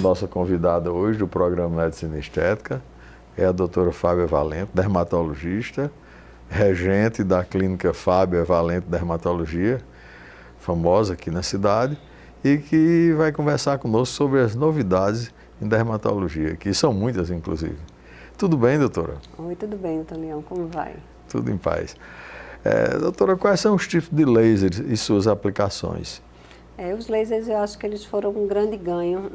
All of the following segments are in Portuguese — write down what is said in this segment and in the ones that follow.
nossa convidada hoje do programa Medicina Estética é a doutora Fábia Valente, dermatologista, regente da clínica Fábia Valente Dermatologia, famosa aqui na cidade, e que vai conversar conosco sobre as novidades em dermatologia, que são muitas, inclusive. Tudo bem, doutora? Oi, tudo bem, doutor Leão, como vai? Tudo em paz. Doutora, quais são os tipos de lasers e suas aplicações? Os lasers, eu acho que eles foram um grande ganho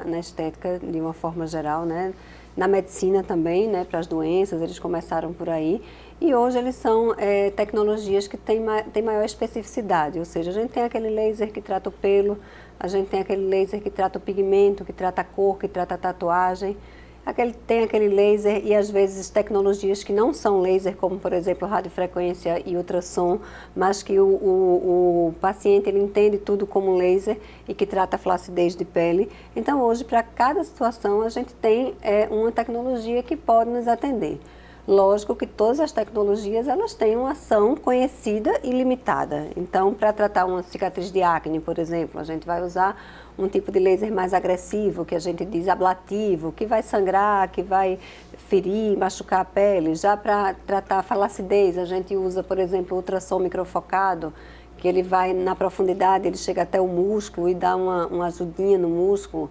na estética, de uma forma geral, né? Na medicina também, né? Para as doenças, eles começaram por aí. E hoje eles são tecnologias que têm maior especificidade, ou seja, a gente tem aquele laser que trata o pelo, a gente tem aquele laser que trata o pigmento, que trata a cor, que trata a tatuagem. Tem aquele laser e às vezes tecnologias que não são laser, como por exemplo radiofrequência e ultrassom, mas que o paciente ele entende tudo como laser e que trata a flacidez de pele. Então hoje, para cada situação, a gente tem uma tecnologia que pode nos atender. Lógico que todas as tecnologias elas têm uma ação conhecida e limitada. Então, para tratar uma cicatriz de acne, por exemplo, a gente vai usar um tipo de laser mais agressivo, que a gente diz ablativo, que vai sangrar, que vai ferir, machucar a pele. Já para tratar a flacidez, a gente usa, por exemplo, ultrassom microfocado, que ele vai na profundidade, ele chega até o músculo e dá uma ajudinha no músculo,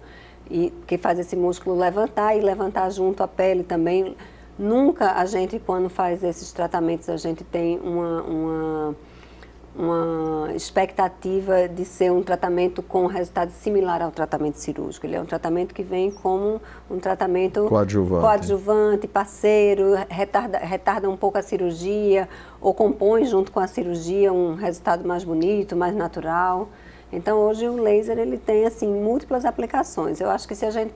e que faz esse músculo levantar e levantar junto à pele também. Nunca a gente, quando faz esses tratamentos, a gente tem uma expectativa de ser um tratamento com resultado similar ao tratamento cirúrgico. Ele é um tratamento que vem como um tratamento coadjuvante, parceiro, retarda um pouco a cirurgia ou compõe junto com a cirurgia um resultado mais bonito, mais natural. Então, hoje o laser ele tem assim, múltiplas aplicações. Eu acho que se a gente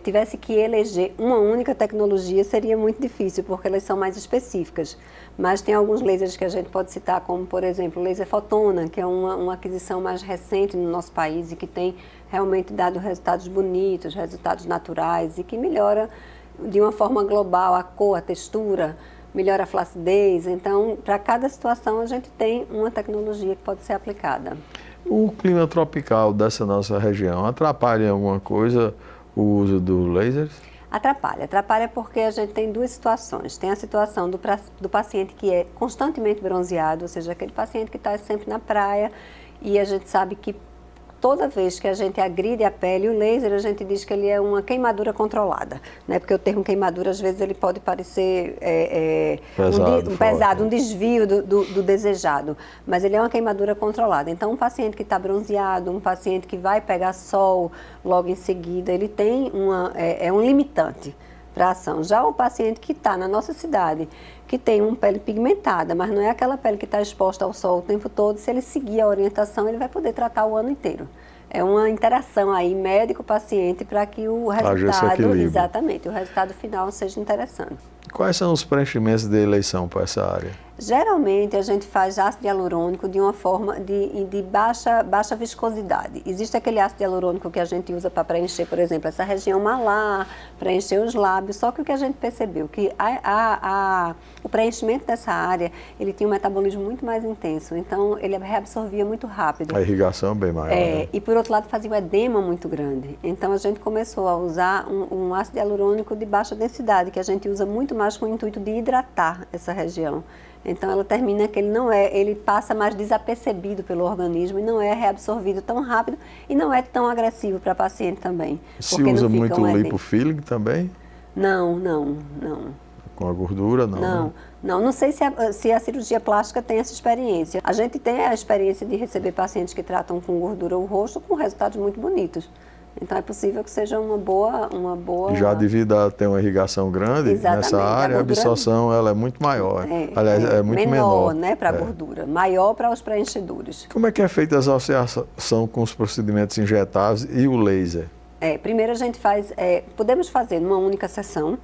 tivesse que eleger uma única tecnologia, seria muito difícil, porque elas são mais específicas. Mas tem alguns lasers que a gente pode citar, como, por exemplo, o laser fotona, que é uma aquisição mais recente no nosso país e que tem realmente dado resultados bonitos, resultados naturais e que melhora de uma forma global a cor, a textura, melhora a flacidez. Então, para cada situação, a gente tem uma tecnologia que pode ser aplicada. O clima tropical dessa nossa região atrapalha em alguma coisa o uso do laser? Atrapalha porque a gente tem duas situações. Tem a situação do paciente que é constantemente bronzeado, ou seja, aquele paciente que está sempre na praia e a gente sabe que toda vez que a gente agride a pele, o laser a gente diz que ele é uma queimadura controlada, né? Porque o termo queimadura às vezes ele pode parecer pesado, um desvio do desejado, mas ele é uma queimadura controlada. Então um paciente que está bronzeado, um paciente que vai pegar sol logo em seguida, ele tem um limitante para a ação. Já o paciente que está na nossa cidade, que tem uma pele pigmentada, mas não é aquela pele que está exposta ao sol o tempo todo, se ele seguir a orientação, ele vai poder tratar o ano inteiro. É uma interação aí médico-paciente para que o resultado, exatamente, o resultado final seja interessante. Quais são os preenchimentos de eleição para essa área? Geralmente a gente faz ácido hialurônico de uma forma de baixa viscosidade. Existe aquele ácido hialurônico que a gente usa para preencher, por exemplo, essa região malar, preencher os lábios, só que o que a gente percebeu que o preenchimento dessa área, ele tinha um metabolismo muito mais intenso, então ele reabsorvia muito rápido. A irrigação bem maior. Né? E por outro lado fazia um edema muito grande. Então a gente começou a usar um ácido hialurônico de baixa densidade, que a gente usa muito mais com o intuito de hidratar essa região. Então ela termina que ele passa mais desapercebido pelo organismo e não é reabsorvido tão rápido e não é tão agressivo para a paciente também. Se usa muito lipofilling também? Não. Com a gordura, não? Não sei se a cirurgia plástica tem essa experiência. A gente tem a experiência de receber pacientes que tratam com gordura o rosto com resultados muito bonitos. Então é possível que seja uma boa... Já devido a ter uma irrigação grande nessa área, a absorção ela é muito maior. Aliás, é muito menor. Né, para a gordura, maior para os preenchedores. Como é que é feita a associação com os procedimentos injetáveis e o laser? Primeiro a gente faz, podemos fazer numa única sessão,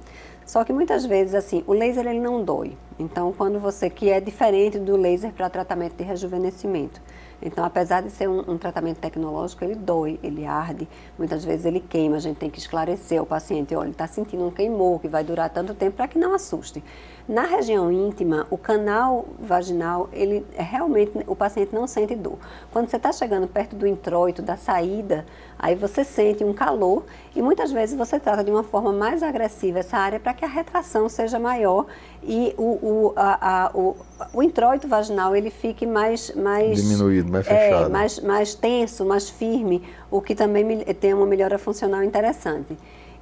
Só que muitas vezes, assim, o laser ele não dói. Então, quando você, que é diferente do laser para tratamento de rejuvenescimento. Então, apesar de ser um tratamento tecnológico, ele dói, ele arde, muitas vezes ele queima, a gente tem que esclarecer ao paciente, olha, ele está sentindo um queimor que vai durar tanto tempo para que não assuste. Na região íntima, o canal vaginal, ele realmente, o paciente não sente dor. Quando você está chegando perto do introito, da saída, aí você sente um calor e muitas vezes você trata de uma forma mais agressiva essa área para que a retração seja maior e o introito vaginal ele fique mais diminuído, mais fechado. Mais tenso, mais firme, o que também tem uma melhora funcional interessante.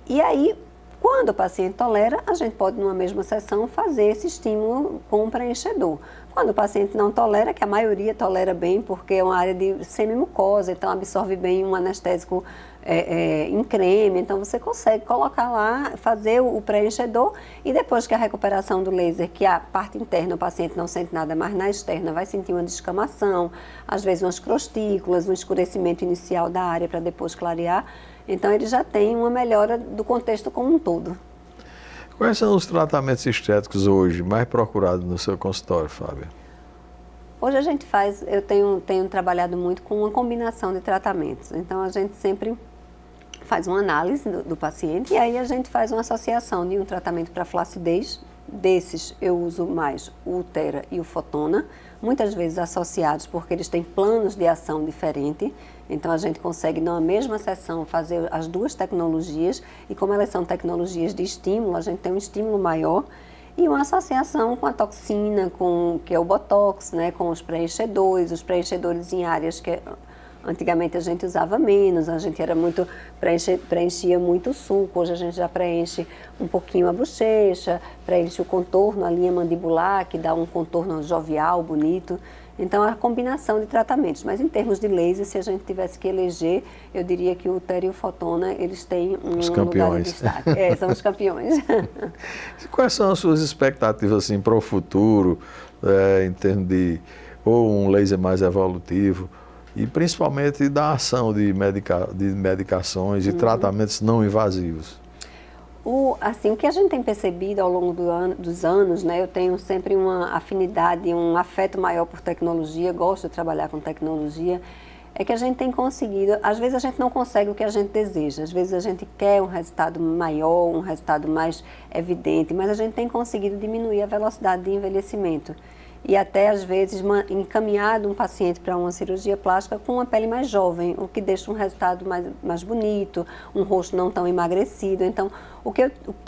E aí, quando o paciente tolera, a gente pode, numa mesma sessão, fazer esse estímulo com um preenchedor. Quando o paciente não tolera, que a maioria tolera bem, porque é uma área de semimucosa, então absorve bem um anestésico em creme, então você consegue colocar lá, fazer o preenchedor e depois que a recuperação do laser, que a parte interna o paciente não sente nada, mas na externa vai sentir uma descamação, às vezes umas crustículas, um escurecimento inicial da área para depois clarear, então ele já tem uma melhora do contexto como um todo. Quais são os tratamentos estéticos hoje mais procurados no seu consultório, Fábia? Hoje a gente faz, eu tenho trabalhado muito com uma combinação de tratamentos, então a gente sempre faz uma análise do paciente e aí a gente faz uma associação de um tratamento para flacidez, desses eu uso mais o Ulthera e o Fotona, muitas vezes associados porque eles têm planos de ação diferentes, então a gente consegue na mesma sessão fazer as duas tecnologias e como elas são tecnologias de estímulo, a gente tem um estímulo maior e uma associação com a toxina, que é o Botox, né, com os preenchedores em áreas que antigamente a gente usava menos, a gente era muito, preenchia muito o sulco, hoje a gente já preenche um pouquinho a bochecha, preenche o contorno, a linha mandibular, que dá um contorno jovial, bonito. Então, a combinação de tratamentos. Mas em termos de laser, se a gente tivesse que eleger, eu diria que o Ulthera e o Fotona, eles têm um lugar de destaque. São os campeões. Quais são as suas expectativas assim, para o futuro, em termos de ou um laser mais evolutivo, e principalmente da ação de medicações e tratamentos não invasivos? O que a gente tem percebido ao longo dos anos, né, eu tenho sempre uma afinidade, um afeto maior por tecnologia, gosto de trabalhar com tecnologia, é que a gente tem conseguido, às vezes a gente não consegue o que a gente deseja, às vezes a gente quer um resultado maior, um resultado mais evidente, mas a gente tem conseguido diminuir a velocidade de envelhecimento. E até, às vezes, encaminhado um paciente para uma cirurgia plástica com uma pele mais jovem, o que deixa um resultado mais bonito, um rosto não tão emagrecido. Então,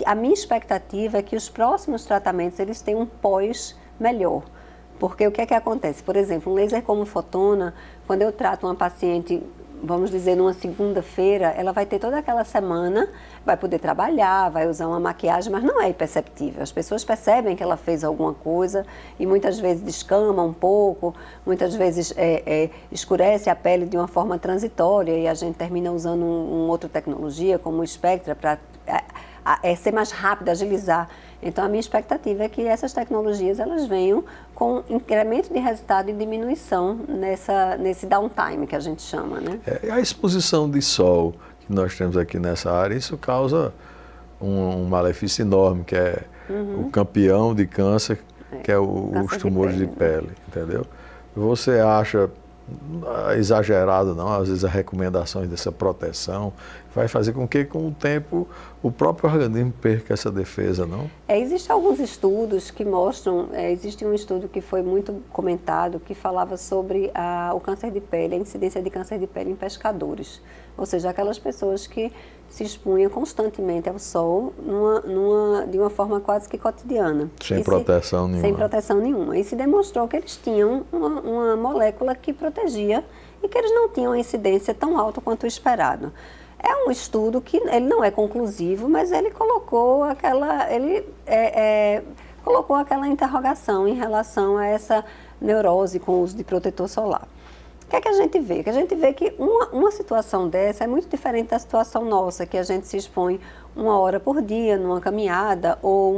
a minha expectativa é que os próximos tratamentos eles tenham um pós melhor. Porque o que é que acontece? Por exemplo, um laser como Fotona, quando eu trato uma paciente, vamos dizer, numa segunda-feira, ela vai ter toda aquela semana, vai poder trabalhar, vai usar uma maquiagem, mas não é imperceptível. As pessoas percebem que ela fez alguma coisa e muitas vezes descama um pouco, muitas vezes escurece a pele de uma forma transitória e a gente termina usando uma outra tecnologia, como o Spectra, para ser mais rápido, agilizar. Então, a minha expectativa é que essas tecnologias elas venham com incremento de resultado e diminuição nesse downtime que a gente chama, né? A exposição de sol que nós temos aqui nessa área, isso causa um malefício enorme, que é o campeão de câncer, que é os tumores de pele, entendeu? Você acha exagerado, não? Às vezes as recomendações dessa proteção vai fazer com que, com o tempo, o próprio organismo perca essa defesa, não? Existem alguns estudos que mostram, existe um estudo que foi muito comentado, que falava sobre o câncer de pele, a incidência de câncer de pele em pescadores, ou seja, aquelas pessoas que se expunham constantemente ao sol de uma forma quase que cotidiana. Sem proteção nenhuma. Sem proteção nenhuma. E se demonstrou que eles tinham uma molécula que protegia e que eles não tinham uma incidência tão alta quanto o esperado. É um estudo que ele não é conclusivo, mas ele colocou colocou aquela interrogação em relação a essa neurose com o uso de protetor solar. O que é que a gente vê? Que a gente vê que uma situação dessa é muito diferente da situação nossa, que a gente se expõe 1 hora por dia numa caminhada ou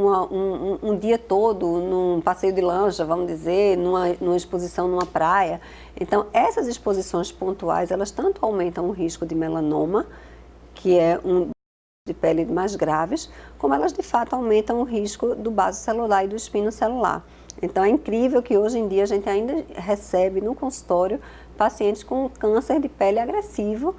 um dia todo num passeio de lancha, vamos dizer, numa exposição numa praia. Então, essas exposições pontuais, elas tanto aumentam o risco de melanoma, que é de pele mais graves, como elas de fato aumentam o risco do baço celular e do espino celular. Então é incrível que hoje em dia a gente ainda recebe no consultório pacientes com câncer de pele agressivo,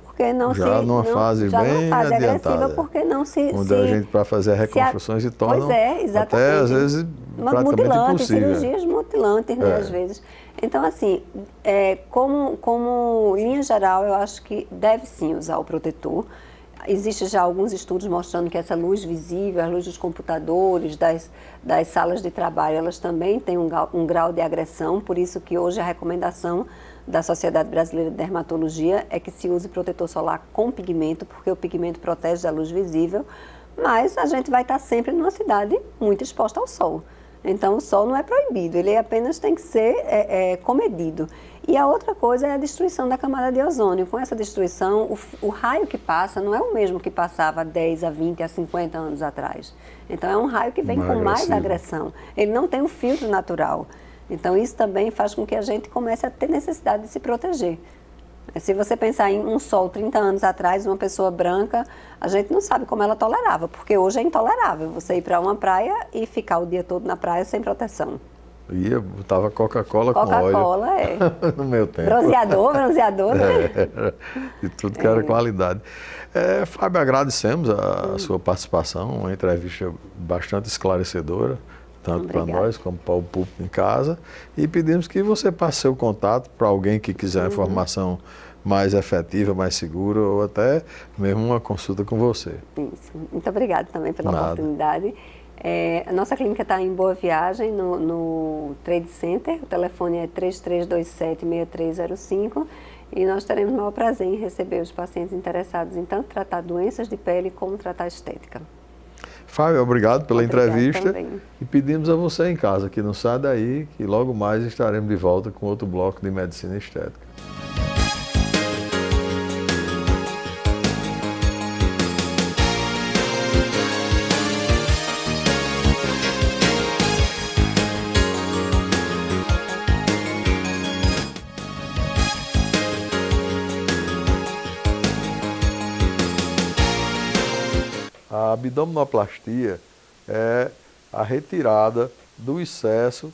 porque Já numa fase já numa bem fase agressiva, adiantada. porque não se... Onde a gente, para fazer reconstruções, se tornam Pois é, exatamente. até, às vezes, praticamente mutilantes, impossível. cirurgias mutilantes, né, às vezes. Então, assim, como linha geral, eu acho que deve sim usar o protetor. Existem já alguns estudos mostrando que essa luz visível, a luz dos computadores, das salas de trabalho, elas também têm um grau de agressão, por isso que hoje a recomendação da Sociedade Brasileira de Dermatologia é que se use protetor solar com pigmento, porque o pigmento protege da luz visível, mas a gente vai estar sempre numa cidade muito exposta ao sol. Então, o sol não é proibido, ele apenas tem que ser comedido. E a outra coisa é a destruição da camada de ozônio. Com essa destruição, o raio que passa não é o mesmo que passava há 10, a 20, a 50 anos atrás. Então, é um raio que vem com mais agressão. Ele não tem um filtro natural. Então, isso também faz com que a gente comece a ter necessidade de se proteger. Se você pensar em um sol 30 anos atrás, uma pessoa branca, a gente não sabe como ela tolerava, porque hoje é intolerável você ir para uma praia e ficar o dia todo na praia sem proteção. Eu botava Coca-Cola com óleo. Coca-Cola, no meu tempo. Bronzeador, né? De tudo que era qualidade. Fábio, agradecemos a sua participação, uma entrevista bastante esclarecedora, tanto para nós como para o público em casa, e pedimos que você passe seu contato para alguém que quiser informação mais efetiva, mais segura, ou até mesmo uma consulta com você. Isso. Muito obrigada também pela oportunidade. A nossa clínica está em Boa Viagem, no Trade Center, o telefone é 3327-6305, e nós teremos o maior prazer em receber os pacientes interessados em tanto tratar doenças de pele como tratar estética. Fábio, obrigado pela entrevista também. E pedimos a você em casa que não saia daí, que logo mais estaremos de volta com outro bloco de Medicina Estética. A abdominoplastia é a retirada do excesso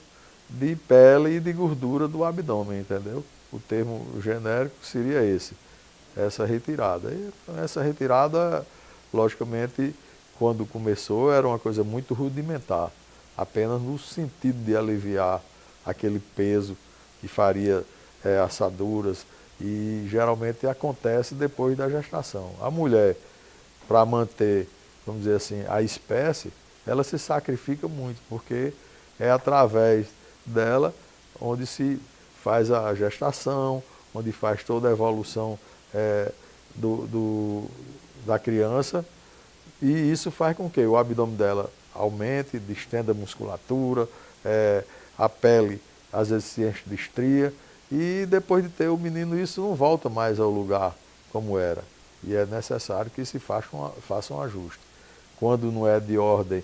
de pele e de gordura do abdômen, entendeu? O termo genérico seria esse, essa retirada. E essa retirada, logicamente, quando começou, era uma coisa muito rudimentar, apenas no sentido de aliviar aquele peso que faria assaduras, e geralmente acontece depois da gestação. A mulher, para manter, vamos dizer assim, a espécie, ela se sacrifica muito, porque é através dela onde se faz a gestação, onde faz toda a evolução da criança, e isso faz com que o abdômen dela aumente, distenda a musculatura, a pele às vezes se enche de estria, e depois de ter o menino isso não volta mais ao lugar como era. E é necessário que se faça um ajuste. Quando não é de ordem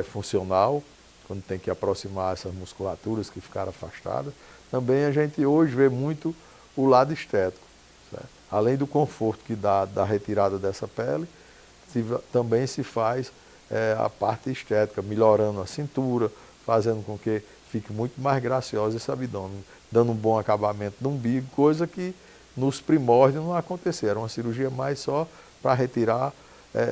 funcional, quando tem que aproximar essas musculaturas que ficaram afastadas, também a gente hoje vê muito o lado estético. Certo? Além do conforto que dá da retirada dessa pele, também se faz a parte estética, melhorando a cintura, fazendo com que fique muito mais gracioso esse abdômen, dando um bom acabamento no umbigo, coisa que nos primórdios não acontecia. Era uma cirurgia mais só para retirar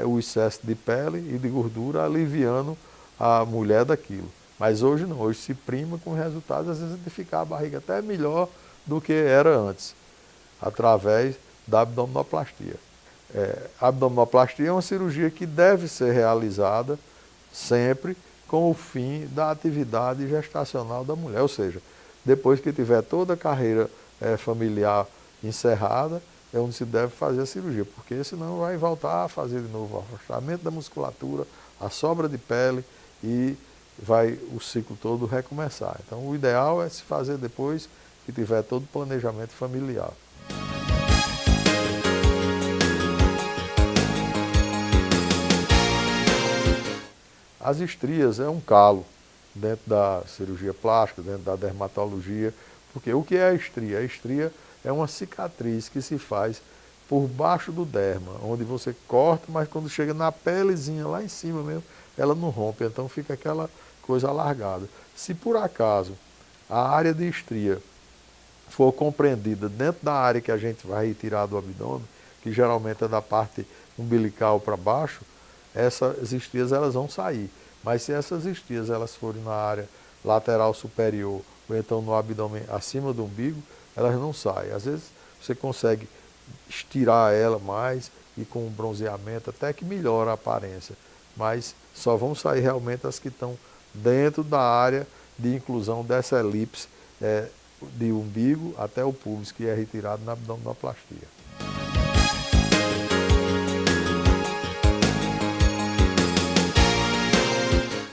o excesso de pele e de gordura, aliviando a mulher daquilo. Mas hoje não, hoje se prima com resultados, às vezes, de ficar a barriga até melhor do que era antes, através da abdominoplastia. A abdominoplastia é uma cirurgia que deve ser realizada sempre com o fim da atividade gestacional da mulher, ou seja, depois que tiver toda a carreira familiar encerrada, é onde se deve fazer a cirurgia, porque senão vai voltar a fazer de novo o afastamento da musculatura, a sobra de pele e vai o ciclo todo recomeçar. Então o ideal é se fazer depois que tiver todo o planejamento familiar. As estrias é um calo dentro da cirurgia plástica, dentro da dermatologia, porque o que é a estria? A estria é uma cicatriz que se faz por baixo do derma, onde você corta, mas quando chega na pelezinha lá em cima mesmo, ela não rompe, então fica aquela coisa alargada. Se por acaso a área de estria for compreendida dentro da área que a gente vai retirar do abdômen, que geralmente é da parte umbilical para baixo, essas estrias elas vão sair. Mas se essas estrias elas forem na área lateral superior ou então no abdômen acima do umbigo, elas não saem. Às vezes você consegue estirar ela mais e com um bronzeamento até que melhora a aparência. Mas só vão sair realmente as que estão dentro da área de inclusão dessa elipse de umbigo até o púbis, que é retirado na abdominoplastia.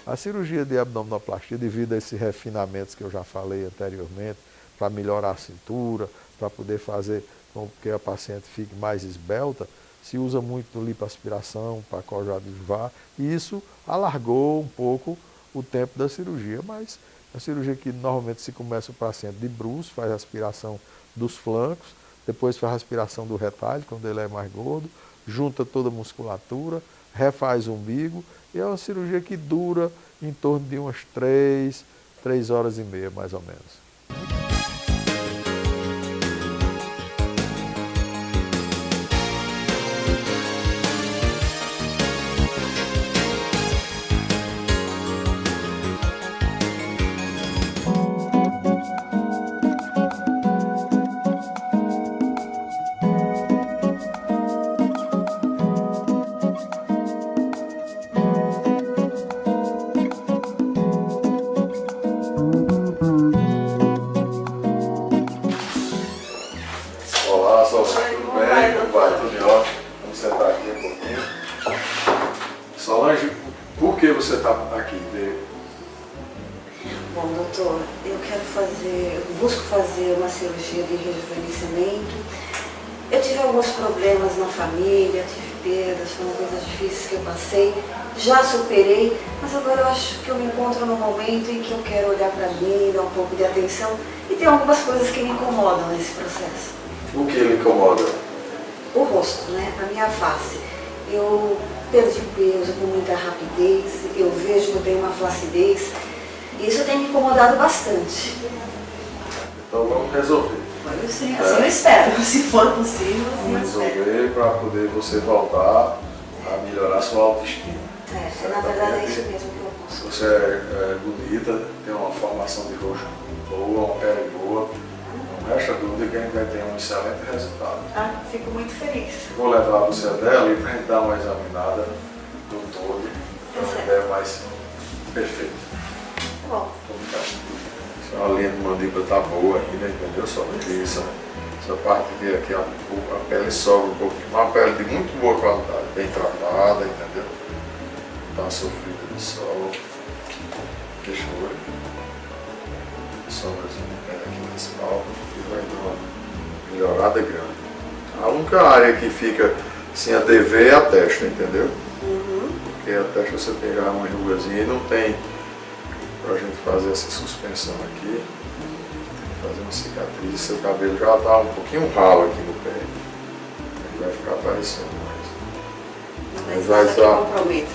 A cirurgia de abdominoplastia, devido a esses refinamentos que eu já falei anteriormente, para melhorar a cintura, para poder fazer com que a paciente fique mais esbelta, se usa muito lipoaspiração para coadjuvar, e isso alargou um pouco o tempo da cirurgia, mas a cirurgia que normalmente se começa o paciente de bruços, faz aspiração dos flancos, depois faz aspiração do retalho, quando ele é mais gordo, junta toda a musculatura, refaz o umbigo, e é uma cirurgia que dura em torno de umas 3 horas e meia, mais ou menos. Olá, Solange, tudo bem? Como vai? Tudo em ordem? Vamos sentar aqui um pouquinho. Solange, por que você está aqui? Bom, doutor, busco fazer uma cirurgia de rejuvenescimento. Eu tive alguns problemas na família, tive perdas, foram coisas difíceis que eu passei, já superei, mas agora eu acho que eu me encontro num momento em que eu quero olhar para mim, dar um pouco de atenção, e tem algumas coisas que me incomodam nesse processo. O que lhe incomoda? O rosto, né? A minha face. Eu perdi peso com muita rapidez, eu vejo que eu tenho uma flacidez, e isso tem me incomodado bastante. Então vamos resolver. Assim eu espero, se for possível, assim Vamos eu espero. resolver para poder você voltar a melhorar a sua autoestima. Na verdade é isso mesmo que eu busco. Você é bonita, tem uma formação de rosto boa, uma pele boa. Não resta dúvida que a gente vai ter um excelente resultado. Fico muito feliz. Vou levar você até ali para a gente dar uma examinada do todo, para uma ideia mais perfeita. Tá bom. A linha de mandíbula está boa ainda, entendeu? Só que essa parte aqui a pele sobra um pouquinho, uma pele de muito boa qualidade, bem tratada, entendeu? Está sofrida de sol. Deixa eu ver. Sobrazinho de pele aqui nesse palco, que vai dar uma melhorada grande. A única área que fica sem a TV é a testa, entendeu? Porque a testa você tem já uma rugazinha e não tem para a gente fazer essa suspensão aqui. Tem que fazer uma cicatriz, seu cabelo já está um pouquinho ralo aqui no pé. Aí vai ficar aparecendo mais. Mas vai dar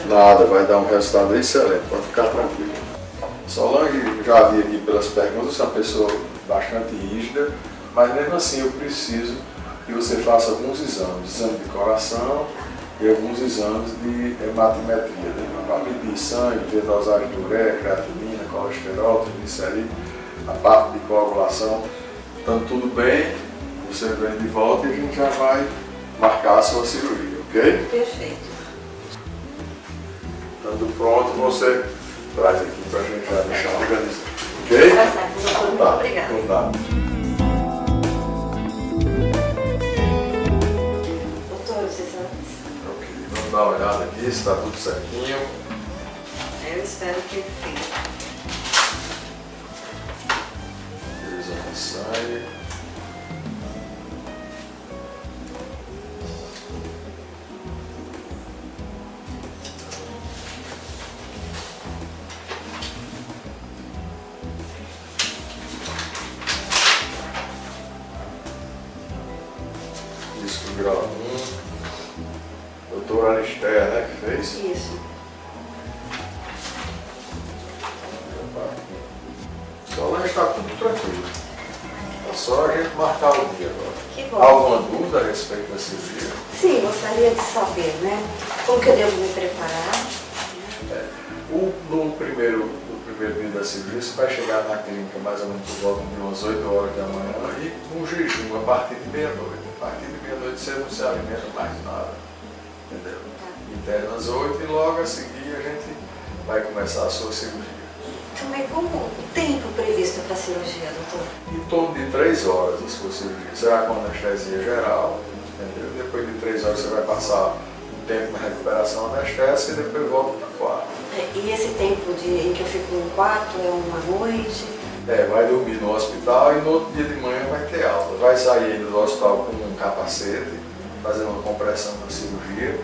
nada, vai dar um resultado excelente, pode ficar tranquilo. Solange, já vi aqui pelas perguntas, você é uma pessoa bastante rígida, mas mesmo assim eu preciso que você faça alguns exames, exame de coração e alguns exames de hematometria, né? Para medir sangue, ver dosagem de ureia, creatinina, colesterol, triglicerídeo, a parte de coagulação. Estando tudo bem, você vem de volta e a gente já vai marcar a sua cirurgia, ok? Perfeito. Estando pronto, você traz aqui para a gente já deixar organizado, ok? Tá certo, doutor. Muito obrigada. Então tá. Doutor, você sabe? Ok, vamos dar uma olhada aqui se está tudo certinho. Eu espero que sim. Exame de sangue. grau 1. Doutora Aristéia, né, que fez? Isso. Solange está tudo tranquilo. É só a gente marcar o dia agora. Que bom. Há alguma dúvida a respeito da cirurgia? Sim, gostaria de saber, né? Como que eu devo me preparar? No primeiro dia da cirurgia, você vai chegar na clínica mais ou menos por volta de umas 8 horas da manhã e com jejum a partir de meia-noite. A partir de meia-noite você não se alimenta mais nada. Entendeu? Interna às 8 e logo a seguir a gente vai começar a sua cirurgia. Também como o tempo previsto para a cirurgia, doutor? Em torno de 3 horas a sua cirurgia. Será com anestesia geral, entendeu? Depois de 3 horas você vai passar um tempo na recuperação anestésica e depois volta para o quarto. E esse tempo em que eu fico no quarto é uma noite? Vai dormir no hospital e no outro dia de manhã vai ter alta. Vai sair do hospital com um capacete, fazendo uma compressão na cirurgia.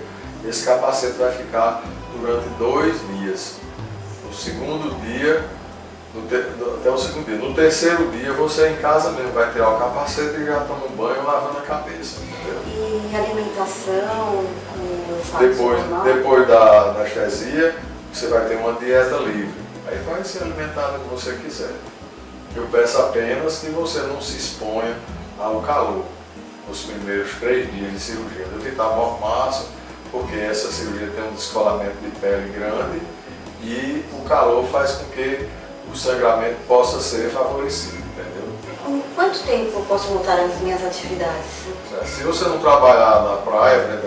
Esse capacete vai ficar durante 2 dias. No segundo dia, até o segundo dia. No terceiro dia, você em casa mesmo vai tirar o capacete e já toma um banho lavando a cabeça. Entendeu? E alimentação, com Depois da anestesia, você vai ter uma dieta livre. Aí vai se alimentar do que você quiser. Eu peço apenas que você não se exponha ao calor nos primeiros 3 dias de cirurgia. Evitar mormaço, porque essa cirurgia tem um descolamento de pele grande e o calor faz com que o sangramento possa ser favorecido, entendeu? Com quanto tempo eu posso voltar às minhas atividades? Se você não trabalhar na praia,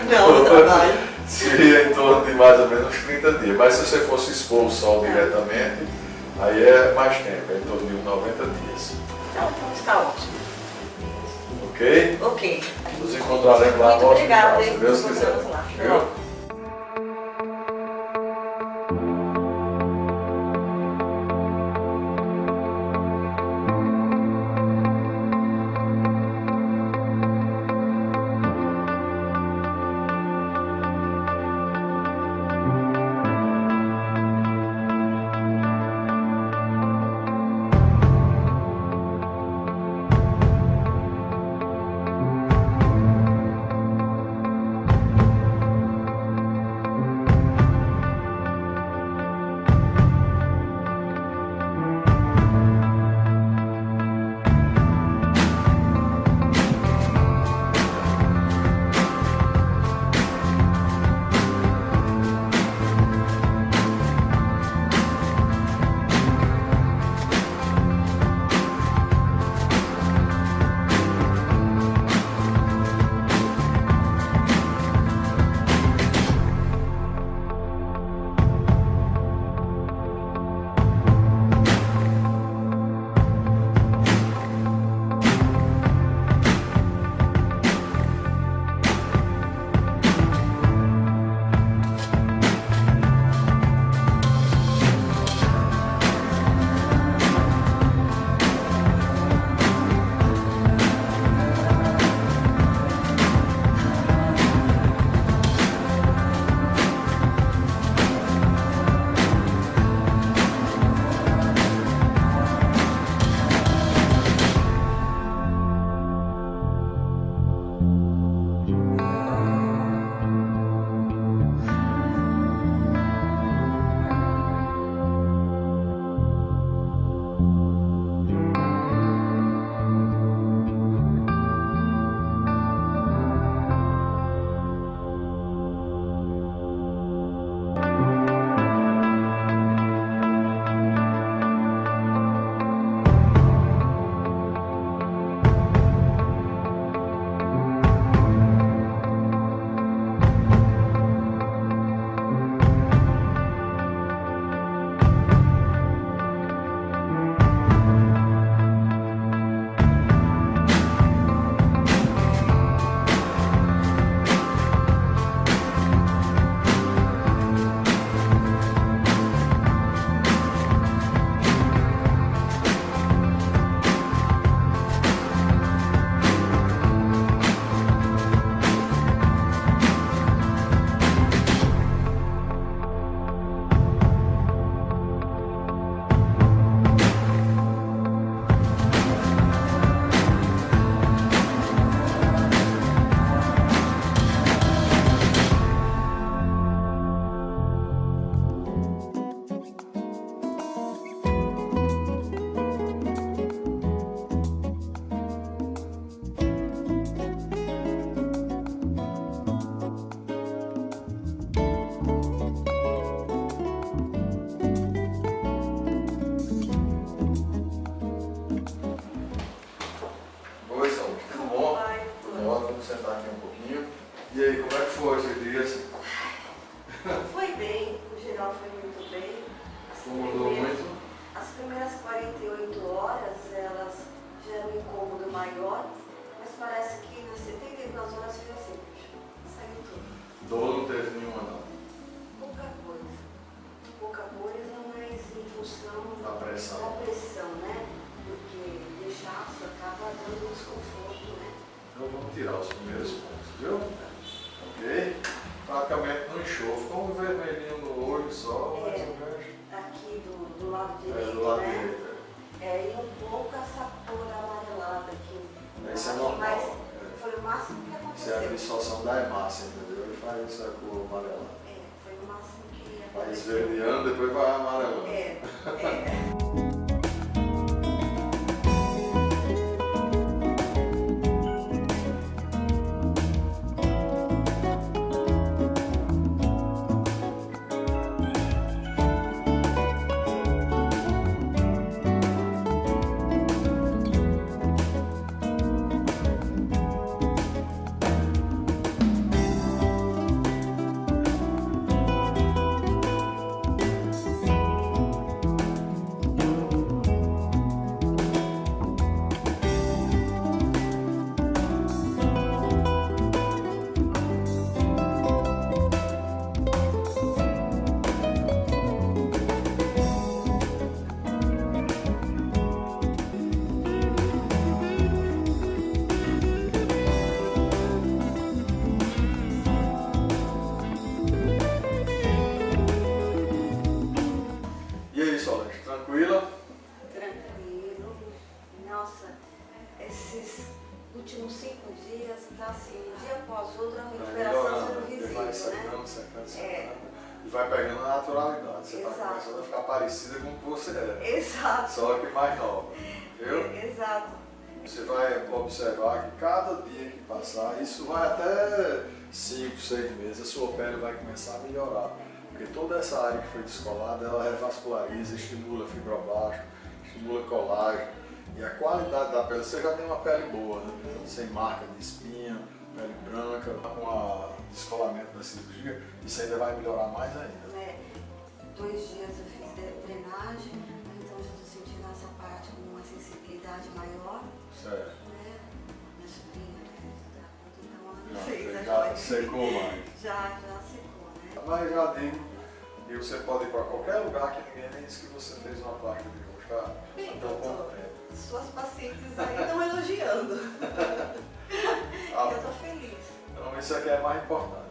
Não trabalho. seria em torno de mais ou menos 30 dias. Mas se você fosse expor o sol diretamente, aí é mais tempo, é em torno de uns 90 dias. Então está ótimo. Ok? Ok. Nos encontraremos lá Muito no obrigada, hospital, hein? se Deus Nos quiser. encontramos lá. Viu? dias? Foi bem, no geral foi muito bem. Incomodou muito? As primeiras 48 horas, elas geram um incômodo maior, mas parece que nas 72 horas foi assim, saiu tudo. Dor não teve nenhuma, não. Pouca coisa. Pouca coisa, mas em função Da pressão. né? Porque o inchaço acaba dando desconforto, né? Então vamos tirar os primeiros pontos, viu? Ok? Praticamente no enxofre, com um vermelhinho no olho só, mais ou menos. Aqui do lado direito, Do lado né? direito. E um pouco essa cor amarelada aqui. Isso é normal. Mas É. foi o máximo que Isso é a aconteceu. absorção da hemácia, entendeu? Ele faz essa cor amarelada. Foi o máximo que Vai aconteceu. esverdeando, depois vai amarelando. E aí, Solange, tranquila? Tranquilo. Nossa, esses últimos 5 dias tá assim, um dia após outro, a recuperação sendo visível, vai né? secando. E vai pegando a naturalidade. Você está Exato. começando a ficar parecida com o que você era. Exato. Só que mais nova. Viu? Exato. Você vai observar que cada dia que passar, isso vai até 5, 6 meses, a sua pele vai começar a melhorar. Porque toda essa área que foi descolada, ela revasculariza, estimula fibroblasto, estimula colágeno. E a qualidade da pele, você já tem uma pele boa, né? Sem marca de espinha, pele branca, com o descolamento da cirurgia, isso ainda vai melhorar mais ainda. 2 dias eu fiz drenagem, então já estou sentindo essa parte com uma sensibilidade maior. Certo. Né? Minha sobrinha, né? Então ela Já, fez já secou mais. Já secou, né? Mas já digo, e você pode ir para qualquer lugar que ninguém nem disse que você fez uma parte de hoje, tá? Bem, Então, doutor, contente. suas pacientes aí estão elogiando. Ah, Eu estou feliz. então isso aqui é mais importante.